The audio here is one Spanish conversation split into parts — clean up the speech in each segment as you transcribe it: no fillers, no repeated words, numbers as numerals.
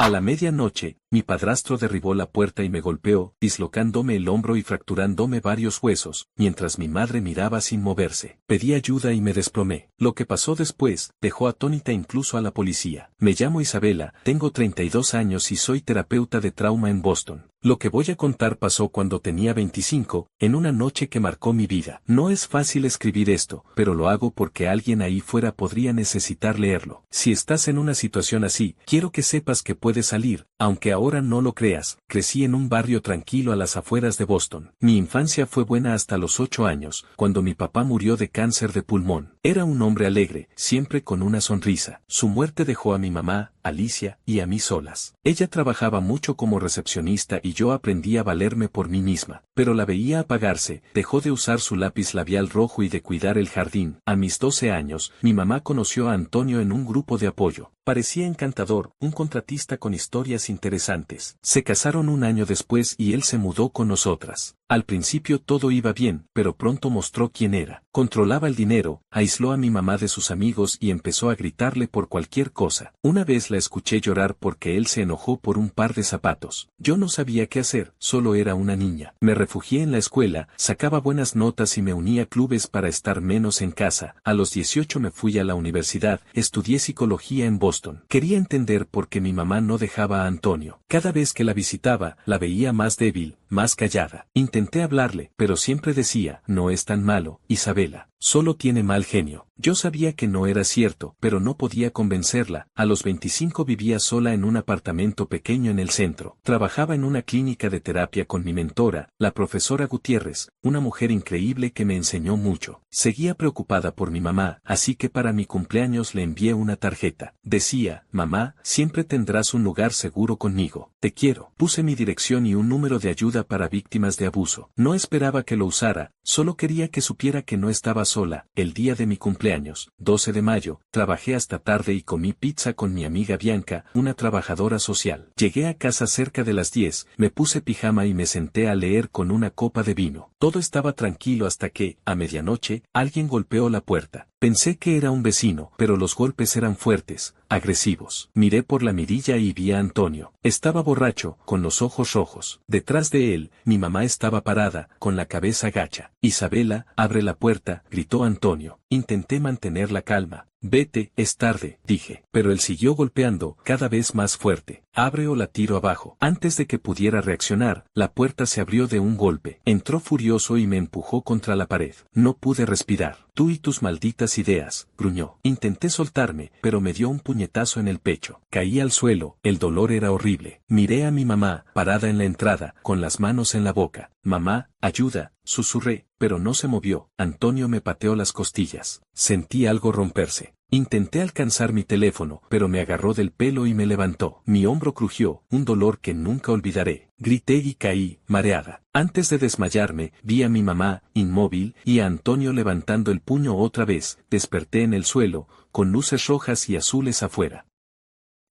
A la medianoche, mi padrastro derribó la puerta y me golpeó, dislocándome el hombro y fracturándome varios huesos, mientras mi madre miraba sin moverse. Pedí ayuda y me desplomé. Lo que pasó después, dejó atónita incluso a la policía. Me llamo Isabela, tengo 32 años y soy terapeuta de trauma en Boston. Lo que voy a contar pasó cuando tenía 25, en una noche que marcó mi vida. No es fácil escribir esto, pero lo hago porque alguien ahí fuera podría necesitar leerlo. Si estás en una situación así, quiero que sepas que puedes salir, aunque ahora no lo creas. Crecí en un barrio tranquilo a las afueras de Boston. Mi infancia fue buena hasta los 8 años, cuando mi papá murió de cáncer de pulmón. Era un hombre alegre, siempre con una sonrisa. Su muerte dejó a mi mamá, Alicia, y a mí solas. Ella trabajaba mucho como recepcionista y yo aprendí a valerme por mí misma, pero la veía apagarse, dejó de usar su lápiz labial rojo y de cuidar el jardín. A mis 12 años, mi mamá conoció a Antonio en un grupo de apoyo. Parecía encantador, un contratista con historias interesantes. Se casaron un año después y él se mudó con nosotras. Al principio todo iba bien, pero pronto mostró quién era. Controlaba el dinero, aisló a mi mamá de sus amigos y empezó a gritarle por cualquier cosa. Una vez la escuché llorar porque él se enojó por un par de zapatos. Yo no sabía qué hacer, solo era una niña. Me refugié en la escuela, sacaba buenas notas y me uní a clubes para estar menos en casa. A los 18 me fui a la universidad, estudié psicología en Boston. Quería entender por qué mi mamá no dejaba a Antonio. Cada vez que la visitaba, la veía más débil, más callada. Intenté hablarle, pero siempre decía, no es tan malo, Isabela, solo tiene mal genio. Yo sabía que no era cierto, pero no podía convencerla. A los 25 vivía sola en un apartamento pequeño en el centro. Trabajaba en una clínica de terapia con mi mentora, la profesora Gutiérrez, una mujer increíble que me enseñó mucho. Seguía preocupada por mi mamá, así que para mi cumpleaños le envié una tarjeta. Decía, mamá, siempre tendrás un lugar seguro conmigo. Te quiero. Puse mi dirección y un número de ayuda para víctimas de abuso. No esperaba que lo usara, solo quería que supiera que no estaba sola. El día de mi cumpleaños, 12 de mayo, trabajé hasta tarde y comí pizza con mi amiga Bianca, una trabajadora social. Llegué a casa cerca de las 10, me puse pijama y me senté a leer con una copa de vino. Todo estaba tranquilo hasta que, a medianoche, alguien golpeó la puerta. Pensé que era un vecino, pero los golpes eran fuertes, agresivos. Miré por la mirilla y vi a Antonio. Estaba borracho, con los ojos rojos. Detrás de él, mi mamá estaba parada, con la cabeza gacha. Isabela, abre la puerta, gritó Antonio. Intenté mantener la calma. Vete, es tarde, dije. Pero él siguió golpeando, cada vez más fuerte. Abre o la tiro abajo. Antes de que pudiera reaccionar, la puerta se abrió de un golpe. Entró furioso y me empujó contra la pared. No pude respirar. Tú y tus malditas ideas, gruñó. Intenté soltarme, pero me dio un puñetazo en el pecho. Caí al suelo, el dolor era horrible. Miré a mi mamá, parada en la entrada, con las manos en la boca. Mamá, ayuda, susurré, pero no se movió. Antonio me pateó las costillas. Sentí algo romperse. Intenté alcanzar mi teléfono, pero me agarró del pelo y me levantó. Mi hombro crujió, un dolor que nunca olvidaré. Grité y caí, mareada. Antes de desmayarme, vi a mi mamá, inmóvil, y a Antonio levantando el puño otra vez. Desperté en el suelo, con luces rojas y azules afuera.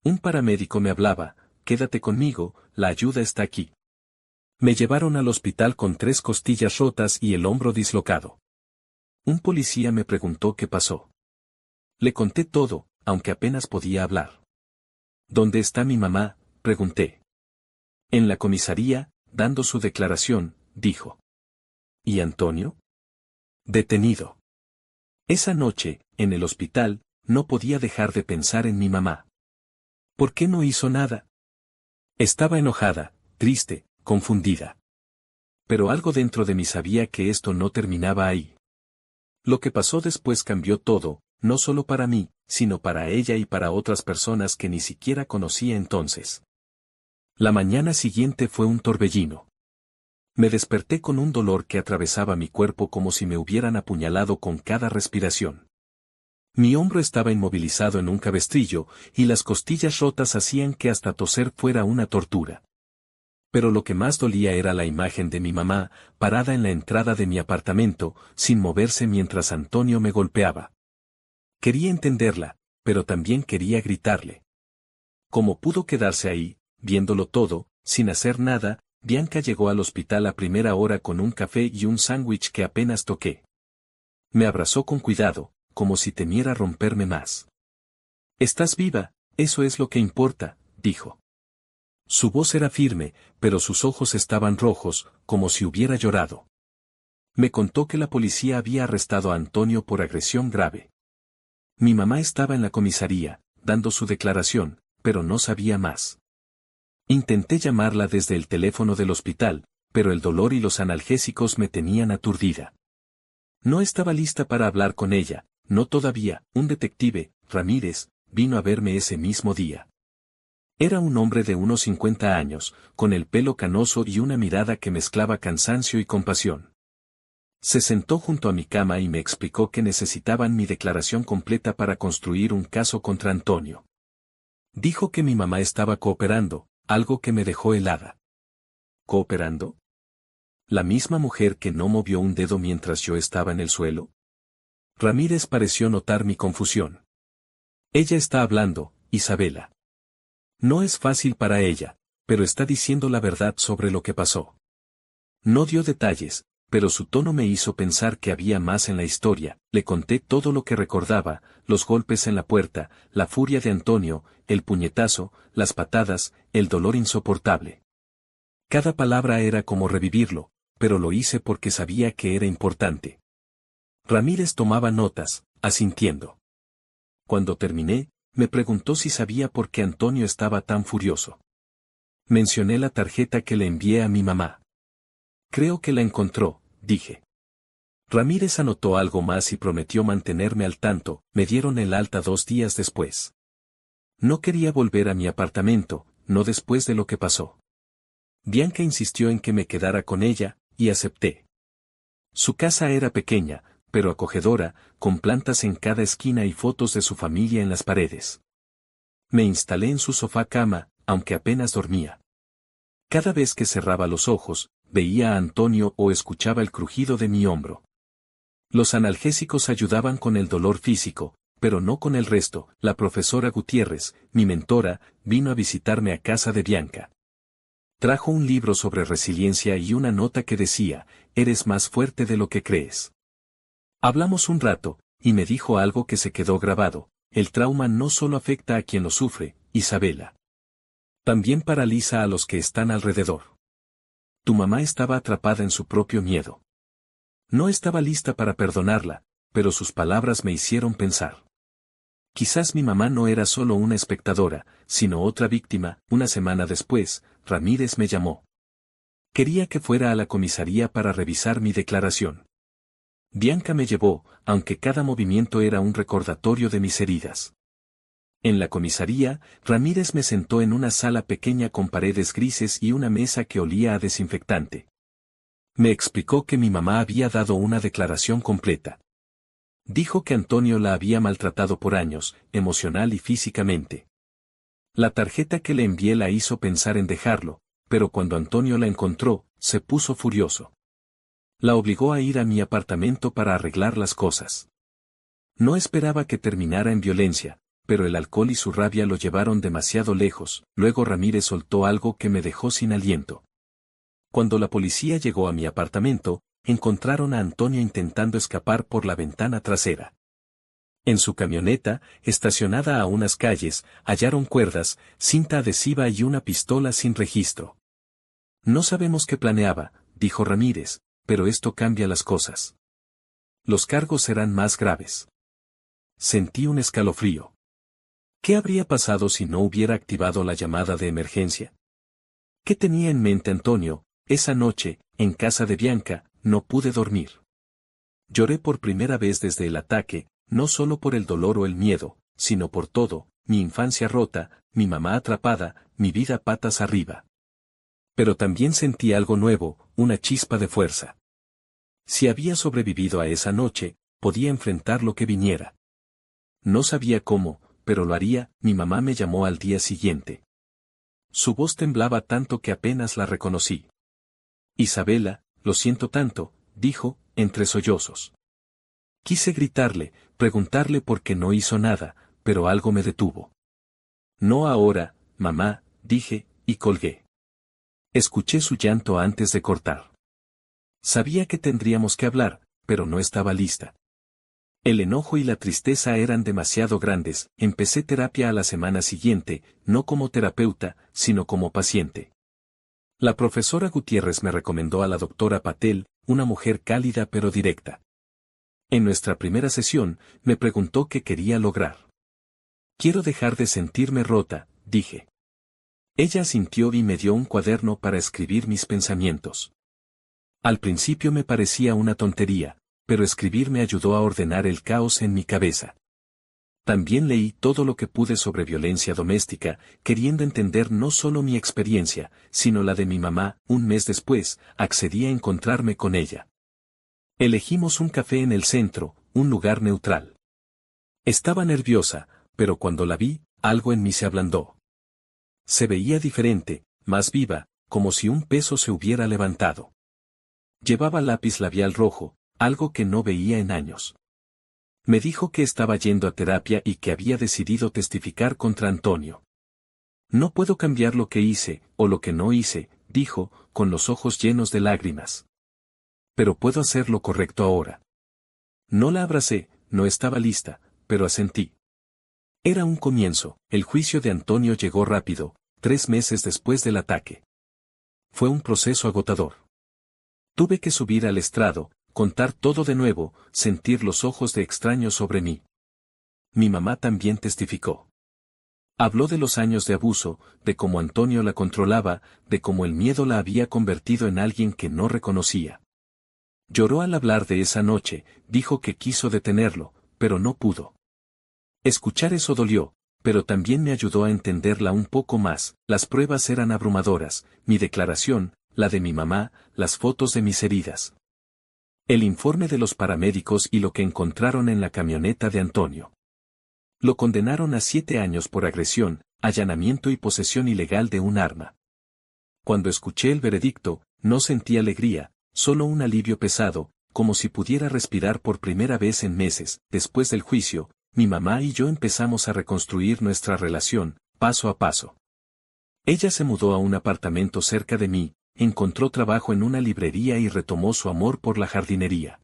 Un paramédico me hablaba, quédate conmigo, la ayuda está aquí. Me llevaron al hospital con 3 costillas rotas y el hombro dislocado. Un policía me preguntó qué pasó. Le conté todo, aunque apenas podía hablar. ¿Dónde está mi mamá?, pregunté. En la comisaría, dando su declaración, dijo. ¿Y Antonio? Detenido. Esa noche, en el hospital, no podía dejar de pensar en mi mamá. ¿Por qué no hizo nada? Estaba enojada, triste, confundida. Pero algo dentro de mí sabía que esto no terminaba ahí. Lo que pasó después cambió todo, no solo para mí, sino para ella y para otras personas que ni siquiera conocía entonces. La mañana siguiente fue un torbellino. Me desperté con un dolor que atravesaba mi cuerpo como si me hubieran apuñalado con cada respiración. Mi hombro estaba inmovilizado en un cabestrillo, y las costillas rotas hacían que hasta toser fuera una tortura. Pero lo que más dolía era la imagen de mi mamá, parada en la entrada de mi apartamento, sin moverse mientras Antonio me golpeaba. Quería entenderla, pero también quería gritarle. ¿Cómo pudo quedarse ahí, viéndolo todo, sin hacer nada? Bianca llegó al hospital a primera hora con un café y un sándwich que apenas toqué. Me abrazó con cuidado, como si temiera romperme más. «Estás viva, eso es lo que importa», dijo. Su voz era firme, pero sus ojos estaban rojos, como si hubiera llorado. Me contó que la policía había arrestado a Antonio por agresión grave. Mi mamá estaba en la comisaría, dando su declaración, pero no sabía más. Intenté llamarla desde el teléfono del hospital, pero el dolor y los analgésicos me tenían aturdida. No estaba lista para hablar con ella, no todavía. Un detective, Ramírez, vino a verme ese mismo día. Era un hombre de unos 50 años, con el pelo canoso y una mirada que mezclaba cansancio y compasión. Se sentó junto a mi cama y me explicó que necesitaban mi declaración completa para construir un caso contra Antonio. Dijo que mi mamá estaba cooperando, algo que me dejó helada. ¿Cooperando? ¿La misma mujer que no movió un dedo mientras yo estaba en el suelo? Ramírez pareció notar mi confusión. Ella está hablando, Isabela. No es fácil para ella, pero está diciendo la verdad sobre lo que pasó. No dio detalles, pero su tono me hizo pensar que había más en la historia. Le conté todo lo que recordaba, los golpes en la puerta, la furia de Antonio, el puñetazo, las patadas, el dolor insoportable. Cada palabra era como revivirlo, pero lo hice porque sabía que era importante. Ramírez tomaba notas, asintiendo. Cuando terminé, me preguntó si sabía por qué Antonio estaba tan furioso. Mencioné la tarjeta que le envié a mi mamá. Creo que la encontró, dije. Ramírez anotó algo más y prometió mantenerme al tanto. Me dieron el alta 2 días después. No quería volver a mi apartamento, no después de lo que pasó. Bianca insistió en que me quedara con ella, y acepté. Su casa era pequeña, pero acogedora, con plantas en cada esquina y fotos de su familia en las paredes. Me instalé en su sofá-cama, aunque apenas dormía. Cada vez que cerraba los ojos, veía a Antonio o escuchaba el crujido de mi hombro. Los analgésicos ayudaban con el dolor físico, pero no con el resto. La profesora Gutiérrez, mi mentora, vino a visitarme a casa de Bianca. Trajo un libro sobre resiliencia y una nota que decía, eres más fuerte de lo que crees. Hablamos un rato, y me dijo algo que se quedó grabado, el trauma no solo afecta a quien lo sufre, Isabela. También paraliza a los que están alrededor. Tu mamá estaba atrapada en su propio miedo. No estaba lista para perdonarla, pero sus palabras me hicieron pensar. Quizás mi mamá no era solo una espectadora, sino otra víctima. Una semana después, Ramírez me llamó. Quería que fuera a la comisaría para revisar mi declaración. Bianca me llevó, aunque cada movimiento era un recordatorio de mis heridas. En la comisaría, Ramírez me sentó en una sala pequeña con paredes grises y una mesa que olía a desinfectante. Me explicó que mi mamá había dado una declaración completa. Dijo que Antonio la había maltratado por años, emocional y físicamente. La tarjeta que le envié la hizo pensar en dejarlo, pero cuando Antonio la encontró, se puso furioso. La obligó a ir a mi apartamento para arreglar las cosas. No esperaba que terminara en violencia, pero el alcohol y su rabia lo llevaron demasiado lejos. Luego Ramírez soltó algo que me dejó sin aliento. Cuando la policía llegó a mi apartamento, encontraron a Antonio intentando escapar por la ventana trasera. En su camioneta, estacionada a unas calles, hallaron cuerdas, cinta adhesiva y una pistola sin registro. No sabemos qué planeaba, dijo Ramírez, pero esto cambia las cosas. Los cargos serán más graves. Sentí un escalofrío. ¿Qué habría pasado si no hubiera activado la llamada de emergencia? ¿Qué tenía en mente Antonio? Esa noche, en casa de Bianca, no pude dormir. Lloré por primera vez desde el ataque, no solo por el dolor o el miedo, sino por todo, mi infancia rota, mi mamá atrapada, mi vida patas arriba. Pero también sentí algo nuevo, una chispa de fuerza. Si había sobrevivido a esa noche, podía enfrentar lo que viniera. No sabía cómo, pero lo haría. Mi mamá me llamó al día siguiente. Su voz temblaba tanto que apenas la reconocí. Isabela, lo siento tanto, dijo, entre sollozos. Quise gritarle, preguntarle por qué no hizo nada, pero algo me detuvo. No ahora, mamá, dije, y colgué. Escuché su llanto antes de cortar. Sabía que tendríamos que hablar, pero no estaba lista. El enojo y la tristeza eran demasiado grandes. Empecé terapia a la semana siguiente, no como terapeuta, sino como paciente. La profesora Gutiérrez me recomendó a la doctora Patel, una mujer cálida pero directa. En nuestra primera sesión, me preguntó qué quería lograr. Quiero dejar de sentirme rota, dije. Ella asintió y me dio un cuaderno para escribir mis pensamientos. Al principio me parecía una tontería, pero escribir me ayudó a ordenar el caos en mi cabeza. También leí todo lo que pude sobre violencia doméstica, queriendo entender no solo mi experiencia, sino la de mi mamá. Un mes después, accedí a encontrarme con ella. Elegimos un café en el centro, un lugar neutral. Estaba nerviosa, pero cuando la vi, algo en mí se ablandó. Se veía diferente, más viva, como si un peso se hubiera levantado. Llevaba lápiz labial rojo, algo que no veía en años. Me dijo que estaba yendo a terapia y que había decidido testificar contra Antonio. No puedo cambiar lo que hice, o lo que no hice, dijo, con los ojos llenos de lágrimas. Pero puedo hacer lo correcto ahora. No la abracé, no estaba lista, pero asentí. Era un comienzo. El juicio de Antonio llegó rápido, 3 meses después del ataque. Fue un proceso agotador. Tuve que subir al estrado, contar todo de nuevo, sentir los ojos de extraños sobre mí. Mi mamá también testificó. Habló de los años de abuso, de cómo Antonio la controlaba, de cómo el miedo la había convertido en alguien que no reconocía. Lloró al hablar de esa noche, dijo que quiso detenerlo, pero no pudo. Escuchar eso dolió, pero también me ayudó a entenderla un poco más. Las pruebas eran abrumadoras, mi declaración, la de mi mamá, las fotos de mis heridas. El informe de los paramédicos y lo que encontraron en la camioneta de Antonio. Lo condenaron a 7 años por agresión, allanamiento y posesión ilegal de un arma. Cuando escuché el veredicto, no sentí alegría, solo un alivio pesado, como si pudiera respirar por primera vez en meses. Después del juicio, mi mamá y yo empezamos a reconstruir nuestra relación, paso a paso. Ella se mudó a un apartamento cerca de mí, encontró trabajo en una librería y retomó su amor por la jardinería.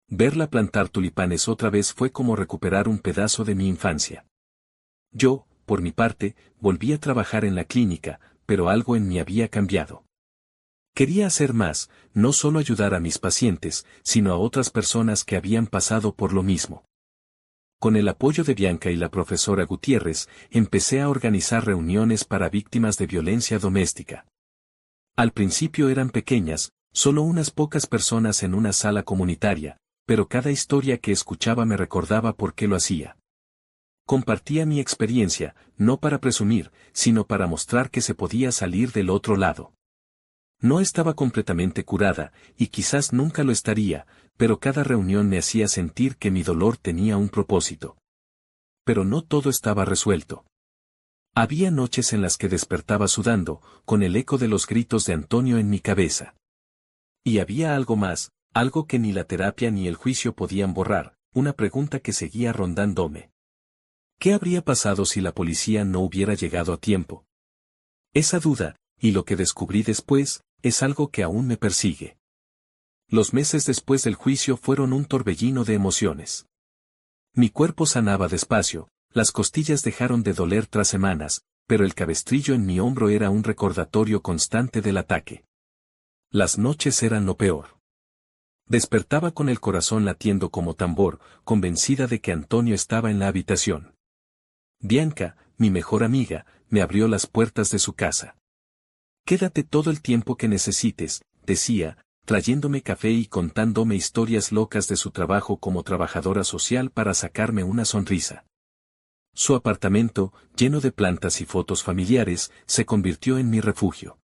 Verla plantar tulipanes otra vez fue como recuperar un pedazo de mi infancia. Yo, por mi parte, volví a trabajar en la clínica, pero algo en mí había cambiado. Quería hacer más, no solo ayudar a mis pacientes, sino a otras personas que habían pasado por lo mismo. Con el apoyo de Bianca y la profesora Gutiérrez, empecé a organizar reuniones para víctimas de violencia doméstica. Al principio eran pequeñas, solo unas pocas personas en una sala comunitaria, pero cada historia que escuchaba me recordaba por qué lo hacía. Compartía mi experiencia, no para presumir, sino para mostrar que se podía salir del otro lado. No estaba completamente curada, y quizás nunca lo estaría, pero cada reunión me hacía sentir que mi dolor tenía un propósito. Pero no todo estaba resuelto. Había noches en las que despertaba sudando, con el eco de los gritos de Antonio en mi cabeza. Y había algo más, algo que ni la terapia ni el juicio podían borrar, una pregunta que seguía rondándome. ¿Qué habría pasado si la policía no hubiera llegado a tiempo? Esa duda, y lo que descubrí después, es algo que aún me persigue. Los meses después del juicio fueron un torbellino de emociones. Mi cuerpo sanaba despacio, las costillas dejaron de doler tras semanas, pero el cabestrillo en mi hombro era un recordatorio constante del ataque. Las noches eran lo peor. Despertaba con el corazón latiendo como tambor, convencida de que Antonio estaba en la habitación. Bianca, mi mejor amiga, me abrió las puertas de su casa. Quédate todo el tiempo que necesites, decía, trayéndome café y contándome historias locas de su trabajo como trabajadora social para sacarme una sonrisa. Su apartamento, lleno de plantas y fotos familiares, se convirtió en mi refugio.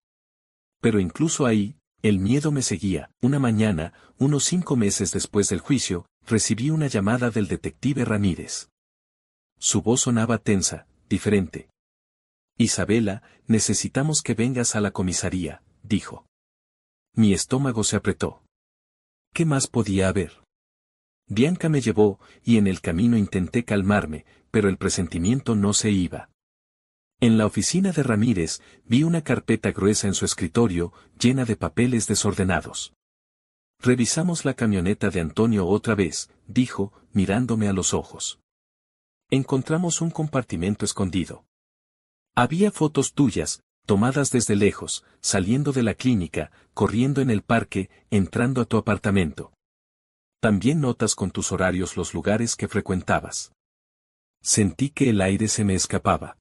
Pero incluso ahí, el miedo me seguía. Una mañana, unos 5 meses después del juicio, recibí una llamada del detective Ramírez. Su voz sonaba tensa, diferente. Isabela, necesitamos que vengas a la comisaría, dijo. Mi estómago se apretó. ¿Qué más podía haber? Bianca me llevó, y en el camino intenté calmarme, pero el presentimiento no se iba. En la oficina de Ramírez, vi una carpeta gruesa en su escritorio, llena de papeles desordenados. Revisamos la camioneta de Antonio otra vez, dijo, mirándome a los ojos. Encontramos un compartimento escondido. Había fotos tuyas, tomadas desde lejos, saliendo de la clínica, corriendo en el parque, entrando a tu apartamento. También notas con tus horarios los lugares que frecuentabas. Sentí que el aire se me escapaba.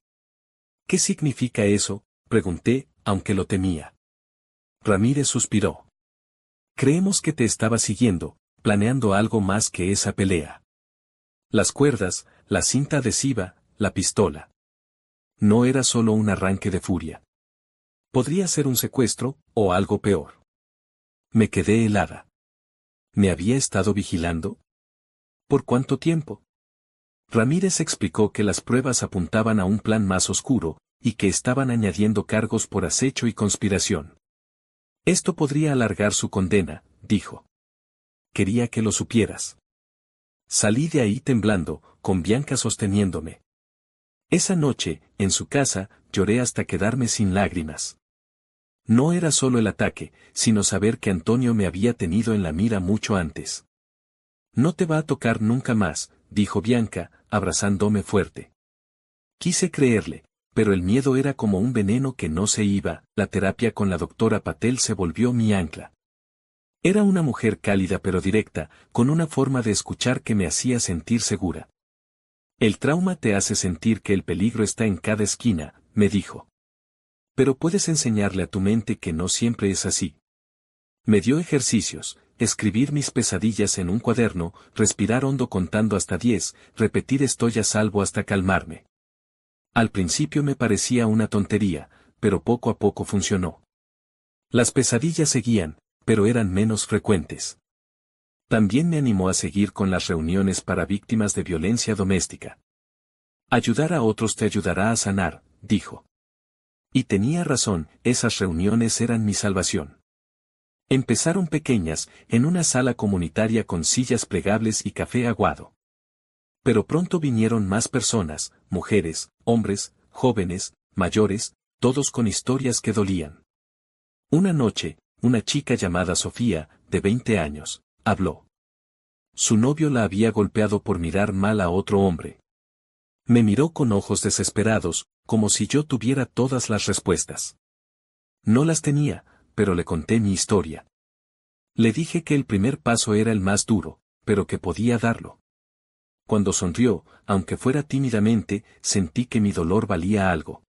¿Qué significa eso?, pregunté, aunque lo temía. Ramírez suspiró. Creemos que te estaba siguiendo, planeando algo más que esa pelea. Las cuerdas, la cinta adhesiva, la pistola. No era solo un arranque de furia. Podría ser un secuestro, o algo peor. Me quedé helada. ¿Me había estado vigilando? ¿Por cuánto tiempo? Ramírez explicó que las pruebas apuntaban a un plan más oscuro, y que estaban añadiendo cargos por acecho y conspiración. Esto podría alargar su condena, dijo. Quería que lo supieras. Salí de ahí temblando, con Bianca sosteniéndome. Esa noche, en su casa, lloré hasta quedarme sin lágrimas. No era solo el ataque, sino saber que Antonio me había tenido en la mira mucho antes. No te va a tocar nunca más, dijo Bianca, abrazándome fuerte. Quise creerle, pero el miedo era como un veneno que no se iba. La terapia con la doctora Patel se volvió mi ancla. Era una mujer cálida pero directa, con una forma de escuchar que me hacía sentir segura. El trauma te hace sentir que el peligro está en cada esquina, me dijo. Pero puedes enseñarle a tu mente que no siempre es así. Me dio ejercicios, escribir mis pesadillas en un cuaderno, respirar hondo contando hasta 10, repetir estoy a salvo hasta calmarme. Al principio me parecía una tontería, pero poco a poco funcionó. Las pesadillas seguían, pero eran menos frecuentes. También me animó a seguir con las reuniones para víctimas de violencia doméstica. Ayudar a otros te ayudará a sanar, dijo. Y tenía razón, esas reuniones eran mi salvación. Empezaron pequeñas, en una sala comunitaria con sillas plegables y café aguado. Pero pronto vinieron más personas, mujeres, hombres, jóvenes, mayores, todos con historias que dolían. Una noche, una chica llamada Sofía, de 20 años, habló. Su novio la había golpeado por mirar mal a otro hombre. Me miró con ojos desesperados, como si yo tuviera todas las respuestas. No las tenía, pero le conté mi historia. Le dije que el primer paso era el más duro, pero que podía darlo. Cuando sonrió, aunque fuera tímidamente, sentí que mi dolor valía algo.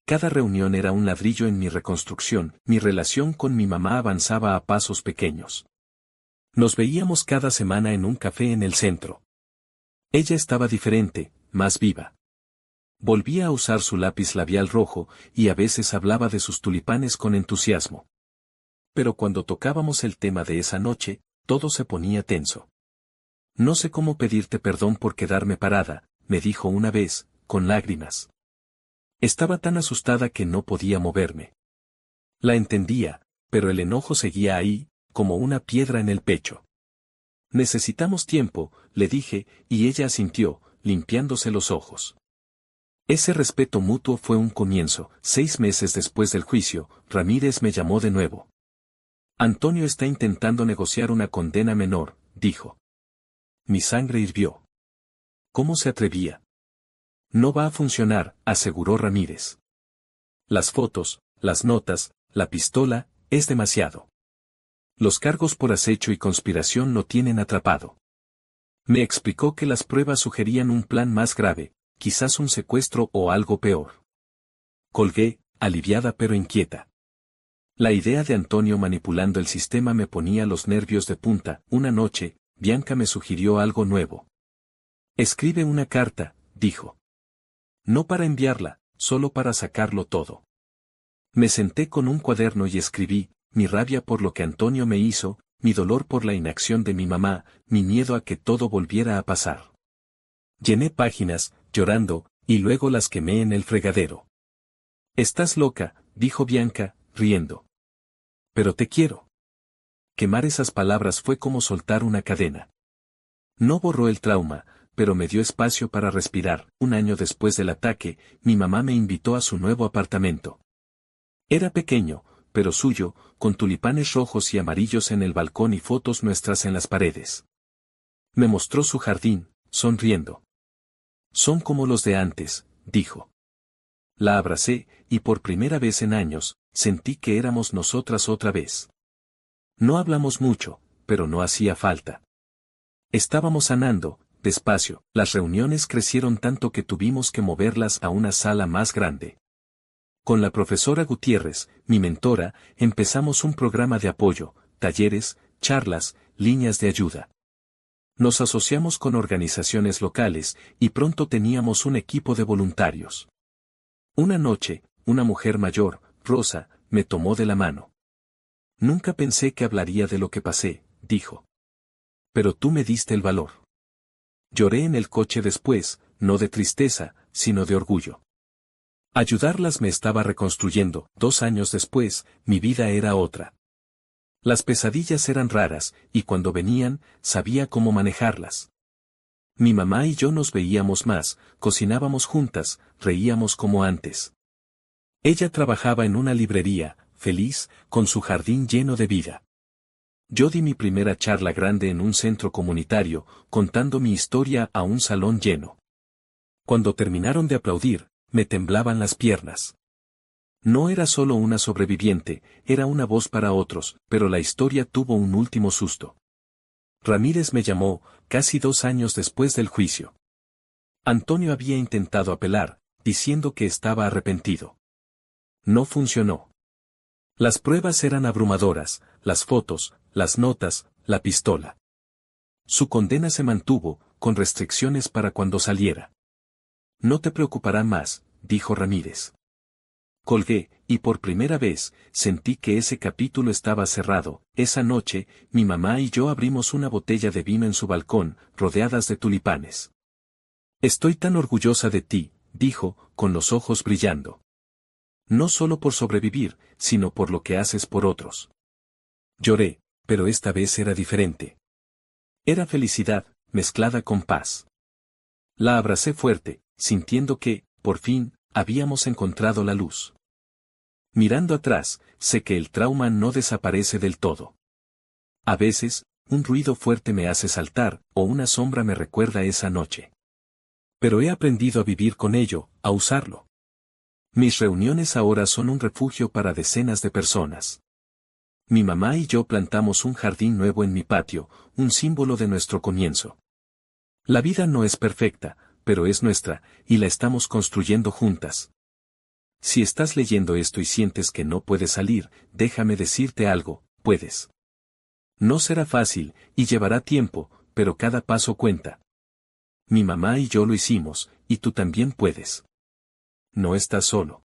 Cada reunión era un ladrillo en mi reconstrucción, mi relación con mi mamá avanzaba a pasos pequeños. Nos veíamos cada semana en un café en el centro. Ella estaba diferente, más viva. Volvía a usar su lápiz labial rojo, y a veces hablaba de sus tulipanes con entusiasmo. Pero cuando tocábamos el tema de esa noche, todo se ponía tenso. No sé cómo pedirte perdón por quedarme parada, me dijo una vez, con lágrimas. Estaba tan asustada que no podía moverme. La entendía, pero el enojo seguía ahí, como una piedra en el pecho. Necesitamos tiempo, le dije, y ella asintió, limpiándose los ojos. Ese respeto mutuo fue un comienzo. 6 meses después del juicio, Ramírez me llamó de nuevo. Antonio está intentando negociar una condena menor, dijo. Mi sangre hirvió. ¿Cómo se atrevía? No va a funcionar, aseguró Ramírez. Las fotos, las notas, la pistola, es demasiado. Los cargos por acecho y conspiración lo tienen atrapado. Me explicó que las pruebas sugerían un plan más grave, quizás un secuestro o algo peor. Colgué, aliviada pero inquieta. La idea de Antonio manipulando el sistema me ponía los nervios de punta. Una noche, Bianca me sugirió algo nuevo. Escribe una carta, dijo. No para enviarla, solo para sacarlo todo. Me senté con un cuaderno y escribí, mi rabia por lo que Antonio me hizo, mi dolor por la inacción de mi mamá, mi miedo a que todo volviera a pasar. Llené páginas, llorando, y luego las quemé en el fregadero. Estás loca, dijo Bianca, riendo. Pero te quiero. Quemar esas palabras fue como soltar una cadena. No borró el trauma, pero me dio espacio para respirar. Un año después del ataque, mi mamá me invitó a su nuevo apartamento. Era pequeño, pero suyo, con tulipanes rojos y amarillos en el balcón y fotos nuestras en las paredes. Me mostró su jardín, sonriendo. Son como los de antes, dijo. La abracé, y por primera vez en años, sentí que éramos nosotras otra vez. No hablamos mucho, pero no hacía falta. Estábamos sanando, despacio, las reuniones crecieron tanto que tuvimos que moverlas a una sala más grande. Con la profesora Gutiérrez, mi mentora, empezamos un programa de apoyo, talleres, charlas, líneas de ayuda. Nos asociamos con organizaciones locales, y pronto teníamos un equipo de voluntarios. Una noche, una mujer mayor, Rosa, me tomó de la mano. Nunca pensé que hablaría de lo que pasé, dijo. Pero tú me diste el valor. Lloré en el coche después, no de tristeza, sino de orgullo. Ayudarlas me estaba reconstruyendo. 2 años después, mi vida era otra. Las pesadillas eran raras, y cuando venían, sabía cómo manejarlas. Mi mamá y yo nos veíamos más, cocinábamos juntas, reíamos como antes. Ella trabajaba en una librería, feliz, con su jardín lleno de vida. Yo di mi primera charla grande en un centro comunitario, contando mi historia a un salón lleno. Cuando terminaron de aplaudir, me temblaban las piernas. No era solo una sobreviviente, era una voz para otros, pero la historia tuvo un último susto. Ramírez me llamó, casi 2 años después del juicio. Antonio había intentado apelar, diciendo que estaba arrepentido. No funcionó. Las pruebas eran abrumadoras, las fotos, las notas, la pistola. Su condena se mantuvo, con restricciones para cuando saliera. No te preocupará más, dijo Ramírez. Colgué, y por primera vez, sentí que ese capítulo estaba cerrado. Esa noche, mi mamá y yo abrimos una botella de vino en su balcón, rodeadas de tulipanes. Estoy tan orgullosa de ti, dijo, con los ojos brillando. No solo por sobrevivir, sino por lo que haces por otros. Lloré, pero esta vez era diferente. Era felicidad, mezclada con paz. La abracé fuerte, sintiendo que, por fin, habíamos encontrado la luz. Mirando atrás, sé que el trauma no desaparece del todo. A veces, un ruido fuerte me hace saltar, o una sombra me recuerda esa noche. Pero he aprendido a vivir con ello, a usarlo. Mis reuniones ahora son un refugio para decenas de personas. Mi mamá y yo plantamos un jardín nuevo en mi patio, un símbolo de nuestro comienzo. La vida no es perfecta, pero es nuestra, y la estamos construyendo juntas. Si estás leyendo esto y sientes que no puedes salir, déjame decirte algo, puedes. No será fácil, y llevará tiempo, pero cada paso cuenta. Mi mamá y yo lo hicimos, y tú también puedes. No estás solo.